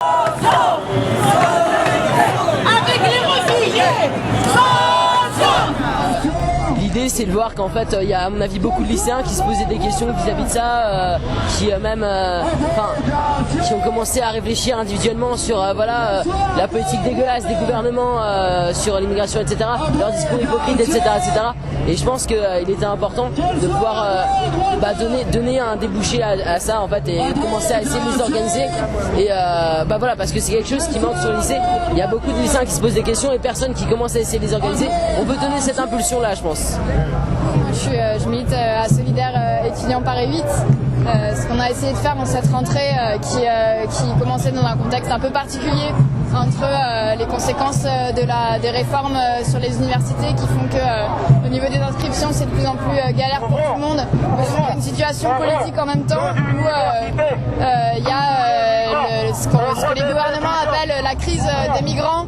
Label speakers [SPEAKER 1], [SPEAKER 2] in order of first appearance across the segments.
[SPEAKER 1] Avec les réfugiés,
[SPEAKER 2] L'idée, c'est de voir qu'en fait, il y a à mon avis beaucoup de lycéens qui se posaient des questions vis-à-vis de ça, qui ont commencé à réfléchir individuellement sur la politique dégueulasse des gouvernements sur l'immigration, etc., leurs discours hypocrites, etc., etc. Et je pense qu'il était important de pouvoir donner un débouché à ça en fait, et commencer à essayer de les organiser. Et parce que c'est quelque chose qui manque sur le lycée. Il y a beaucoup de lycéens qui se posent des questions et personne qui commence à essayer de les organiser. On peut donner cette impulsion-là, je pense.
[SPEAKER 3] Je milite à Solidaire étudiant Paris 8. Ce qu'on a essayé de faire dans cette rentrée qui commençait dans un contexte un peu particulier entre les conséquences des réformes sur les universités qui font que au niveau des inscriptions c'est de plus en plus galère pour tout le monde. Une situation politique en même temps où il y a ce que les gouvernements appellent la crise des migrants.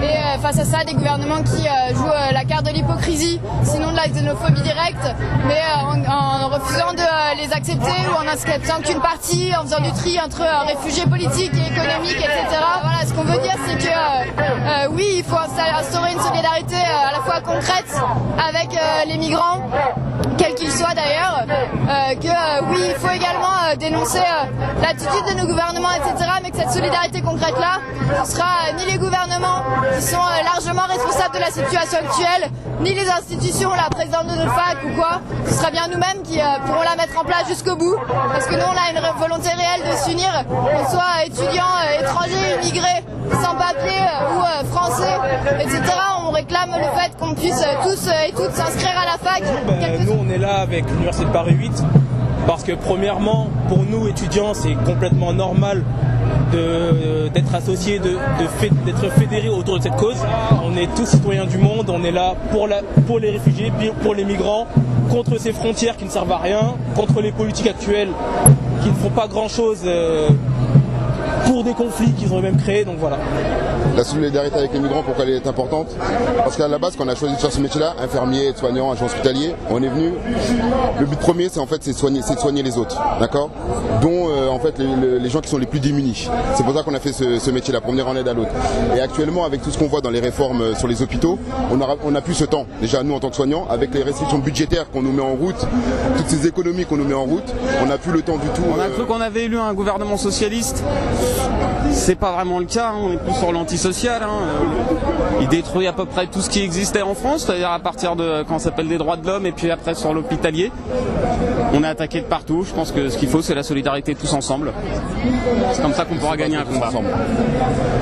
[SPEAKER 3] Et face à ça, des gouvernements qui jouent la carte de l'hypocrisie, sinon de la xénophobie directe, mais en refusant de les accepter ou en acceptant qu'une partie, en faisant du tri entre réfugiés politiques et économiques, etc. Voilà, ce qu'on veut dire, c'est que oui, il faut instaurer une solidarité à la fois concrète avec les migrants, quels qu'ils soient d'ailleurs, oui, il faut également dénoncer l'attitude de nos gouvernements, etc., mais que cette solidarité concrète-là, ce sera ni les gouvernements qui sont largement responsables de la situation actuelle, ni les institutions, la présidente de notre fac ou quoi, ce sera bien nous-mêmes qui pourront la mettre en place jusqu'au bout, parce que nous on a une volonté réelle de s'unir, qu'on soit étudiants, étrangers, immigrés, sans papier ou français, etc. On réclame le fait qu'on puisse tous et toutes s'inscrire à la fac.
[SPEAKER 4] Nous on est là avec l'Université de Paris 8, parce que premièrement, pour nous étudiants, c'est complètement normal d'être associés, d'être fédérés autour de cette cause. On est tous citoyens du monde, on est là pour les réfugiés, pour les migrants, contre ces frontières qui ne servent à rien, contre les politiques actuelles qui ne font pas grand-chose pour des conflits qu'ils ont eux-mêmes créés, donc voilà.
[SPEAKER 5] La solidarité avec les migrants, pourquoi elle est importante? Parce qu'à la base, quand on a choisi de faire ce métier-là, infirmier, soignant, agent hospitalier, on est venu. Le but premier, c'est de soigner les autres, d'accord? Dont les gens qui sont les plus démunis. C'est pour ça qu'on a fait ce métier-là, pour venir en aide à l'autre. Et actuellement, avec tout ce qu'on voit dans les réformes sur les hôpitaux, on n'a plus ce temps. Déjà, nous en tant que soignants, avec les restrictions budgétaires qu'on nous met en route, toutes ces économies qu'on nous met en route, on n'a plus le temps du tout.
[SPEAKER 6] On a cru qu'on avait élu un gouvernement socialiste. C'est pas vraiment le cas, on est plus sur l'antisocial. Il détruit à peu près tout ce qui existait en France, c'est-à-dire à partir de quand on s'appelle des droits de l'homme et puis après sur l'hospitalier. On est attaqué de partout, je pense que ce qu'il faut c'est la solidarité tous ensemble. C'est comme ça qu'on pourra gagner un combat.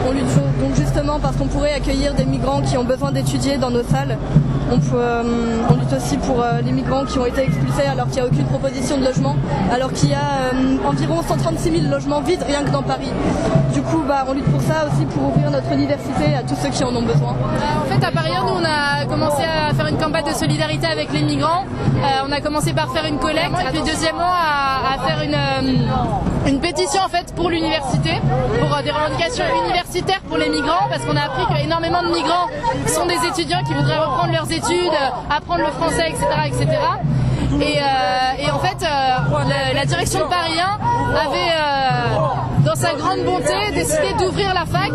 [SPEAKER 7] On lutte donc justement parce qu'on pourrait accueillir des migrants qui ont besoin d'étudier dans nos salles. On lutte aussi pour les migrants qui ont été expulsés alors qu'il n'y a aucune proposition de logement, alors qu'il y a environ 136 000 logements vides rien que dans Paris. Du coup, on lutte pour ça aussi, pour ouvrir notre université à tous ceux qui en ont besoin.
[SPEAKER 3] En fait, à Paris, nous, on a commencé à faire une campagne de solidarité avec les migrants. On a commencé par faire une collecte, et puis deuxièmement à faire une pétition en fait pour l'université, pour des revendications universitaires pour les migrants, parce qu'on a appris qu'énormément de migrants sont des étudiants qui voudraient reprendre leurs études, apprendre le français, etc., etc. Et en fait, la direction de Paris 1 avait, dans sa grande bonté, décidé d'ouvrir la fac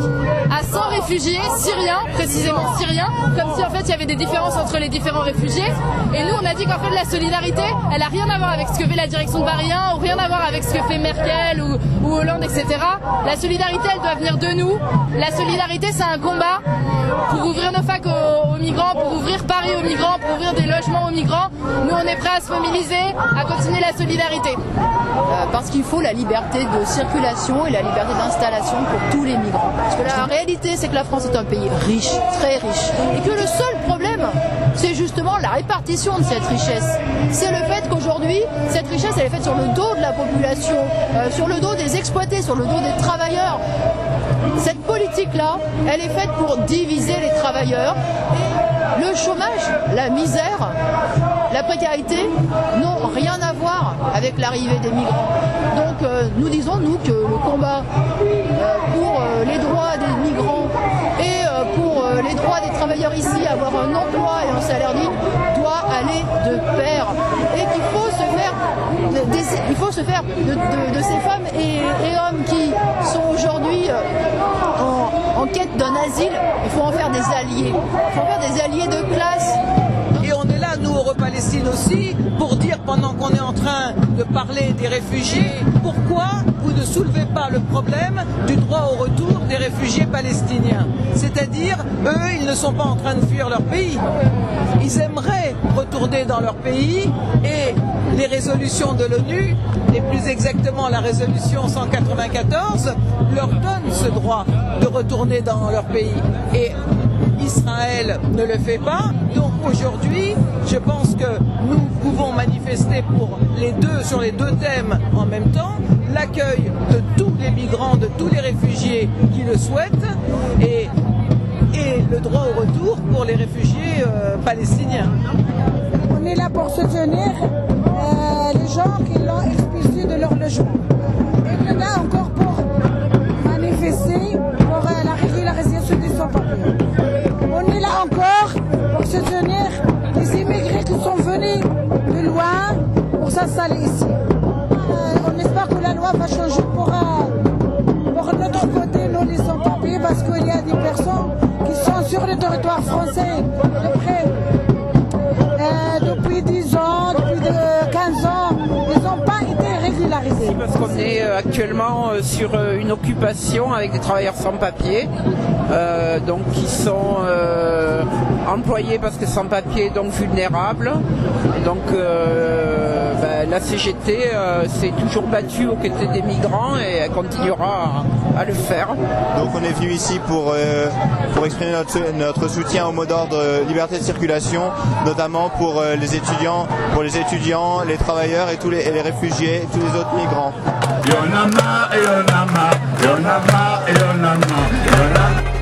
[SPEAKER 3] à 100 réfugiés syriens, précisément syriens, comme si en fait il y avait des différences entre les différents réfugiés. Et nous, on a dit qu'en fait la solidarité, elle a rien à voir avec ce que fait la direction de Paris 1 ou rien à voir avec ce que fait Merkel ou Hollande, etc. La solidarité, elle doit venir de nous. La solidarité, c'est un combat pour ouvrir nos facs aux migrants, pour ouvrir Paris aux migrants, pour ouvrir des logements aux migrants. Nous, on est prêts à se mobiliser, à continuer la solidarité.
[SPEAKER 8] Parce qu'il faut la liberté de circulation et la liberté d'installation pour tous les migrants. Parce que la réalité, c'est que la France est un pays riche, très riche. Et que le seul problème, c'est justement la répartition de cette richesse. C'est le fait qu'aujourd'hui, cette richesse, elle est faite sur le dos de la population, sur le dos des exploités, sur le dos des travailleurs. Cette politique-là, elle est faite pour diviser les travailleurs. Et le chômage, la misère, la précarité n'ont rien à voir avec l'arrivée des migrants. Donc nous disons, nous, que le combat pour les droits des migrants et pour les droits des travailleurs ici, avoir un emploi et un salaire digne, doit aller de pair. Et qu'il faut se faire faut se faire de ces femmes et hommes qui sont aujourd'hui en quête d'un asile, il faut en faire des alliés. Il faut en faire des alliés de classe.
[SPEAKER 1] Et on est là, nous, Europalestine aussi, pour dire, pendant qu'on est en train de parler des réfugiés, pourquoi vous ne soulevez pas le problème du droit au retour des réfugiés palestiniens? C'est-à-dire, eux, ils ne sont pas en train de fuir leur pays. Ils aimeraient retourner dans leur pays et les résolutions de l'ONU, et plus exactement la résolution 194, leur donnent ce droit de retourner dans leur pays. Et Israël ne le fait pas. Donc aujourd'hui, je pense que nous pouvons manifester sur les deux thèmes en même temps, l'accueil de tous les migrants, de tous les réfugiés qui le souhaitent, et le droit au retour pour les réfugiés palestiniens.
[SPEAKER 9] On est là pour soutenir les gens qui l'ont expulsé de leur logement. Et on est là encore pour manifester pour la régularisation des sans-papiers. On est là encore pour soutenir les immigrés qui sont venus de loin pour s'installer ici. On espère que la loi va changer pour notre côté, nous les sans-papiers, parce qu'il y a des personnes qui sont sur le territoire français depuis 10 ans, depuis 15 ans, ils n'ont pas été régularisés.
[SPEAKER 10] Parce qu'on est actuellement sur une occupation avec des travailleurs sans papier, donc qui sont employés parce que sans papier, donc vulnérables. Donc la CGT s'est toujours battue aux côtés des migrants et elle continuera à le faire.
[SPEAKER 11] Donc on est venu ici pour exprimer notre soutien au mot d'ordre liberté de circulation, notamment pour les étudiants, les travailleurs et les réfugiés et tous les autres migrants.
[SPEAKER 12] Y en a marre, y en a marre, y en a marre, y en a marre, y en a marre.